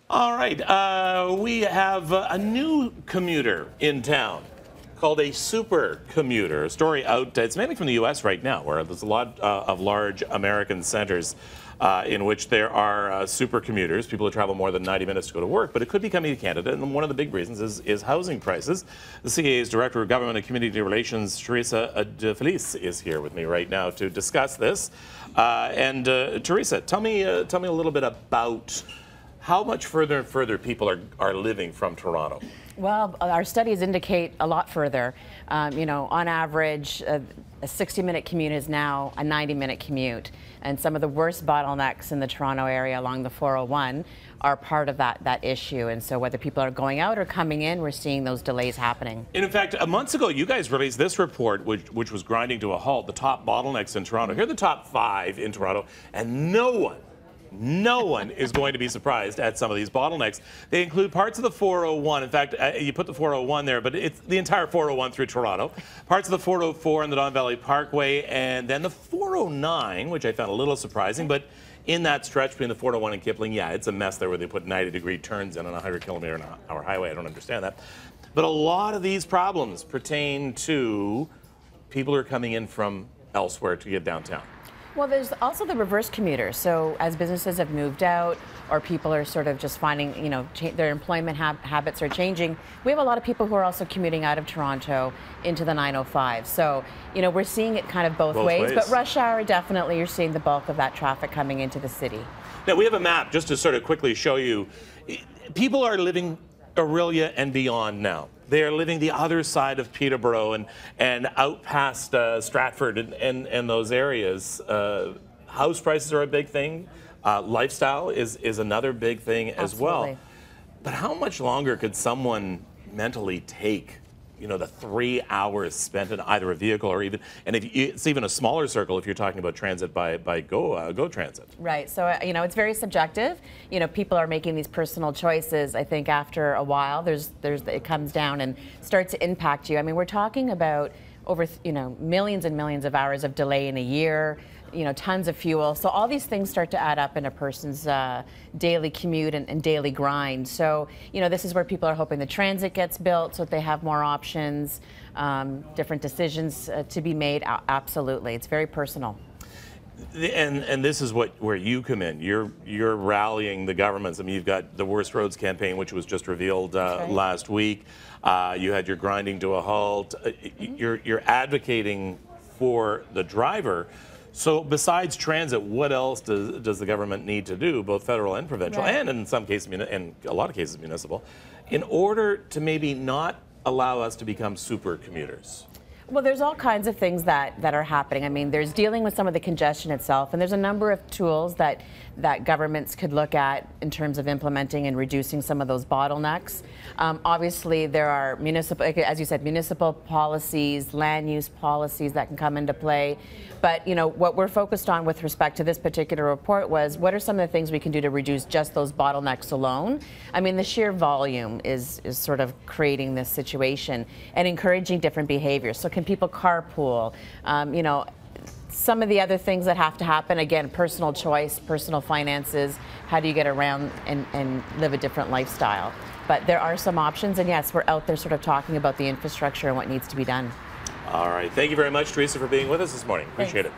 All right, we have a new commuter in town called a super commuter. A story out, it's mainly from the U.S. right now, where there's a lot of large American centers in which there are super commuters, people who travel more than 90 minutes to go to work, but it could be coming to Canada, and one of the big reasons is housing prices. The CAA's Director of Government and Community Relations, Teresa de Felice, is here with me right now to discuss this. Teresa, tell me a little bit about how much further and further people are living from Toronto. Well, our studies indicate a lot further. On average, a 60-minute commute is now a 90-minute commute. And some of the worst bottlenecks in the Toronto area along the 401 are part of that issue. And so whether people are going out or coming in, we're seeing those delays happening. And in fact, months ago, you guys released this report, which was grinding to a halt, the top bottlenecks in Toronto. Here are the top 5 in Toronto, and no one is going to be surprised at some of these bottlenecks. They include parts of the 401. In fact, you put the 401 there, but it's the entire 401 through Toronto. Parts of the 404 and the Don Valley Parkway, and then the 409, which I found a little surprising, but in that stretch between the 401 and Kipling, yeah, it's a mess there where they put 90-degree turns in on a 100-kilometer-an-hour highway. I don't understand that. But a lot of these problems pertain to people who are coming in from elsewhere to get downtown. Well, there's also the reverse commuter. So as businesses have moved out or people are sort of just finding, their employment habits are changing, we have a lot of people who are also commuting out of Toronto into the 905. So, we're seeing it kind of both ways. But rush hour, definitely you're seeing the bulk of that traffic coming into the city. Now, we have a map just to sort of quickly show you. People are living Orillia and beyond now. They are living the other side of Peterborough and out past Stratford and those areas. House prices are a big thing. Lifestyle is another big thing as well. But how much longer could someone mentally take, the 3 hours spent in either a vehicle or even, and it's even a smaller circle if you're talking about transit by Go Transit. Right. So, it's very subjective. People are making these personal choices. I think after a while, it comes down and starts to impact you. I mean, we're talking about over, millions and millions of hours of delay in a year, tons of fuel. So all these things start to add up in a person's daily commute and daily grind. So, this is where people are hoping the transit gets built so that they have more options, different decisions to be made. Absolutely. It's very personal. And this is where you come in. You're rallying the governments. I mean, you've got the Worst Roads campaign, which was just revealed last week. You had your grinding to a halt. You're advocating for the driver. So besides transit, what else does the government need to do, both federal and provincial, and in some cases, in a lot of cases, municipal, in order to maybe not allow us to become super commuters? Well, there's all kinds of things that are happening. I mean, there's dealing with some of the congestion itself, and there's a number of tools that governments could look at in terms of implementing and reducing some of those bottlenecks. Obviously, there are municipal, as you said, municipal policies, land use policies that can come into play. But, what we're focused on with respect to this particular report was what are some of the things we can do to reduce just those bottlenecks alone? I mean, the sheer volume is sort of creating this situation and encouraging different behaviors. So can people carpool? Some of the other things that have to happen, again, personal choice, personal finances, how do you get around and live a different lifestyle? But there are some options, and yes, we're out there sort of talking about the infrastructure and what needs to be done. All right. Thank you very much, Teresa, for being with us this morning. Appreciate it.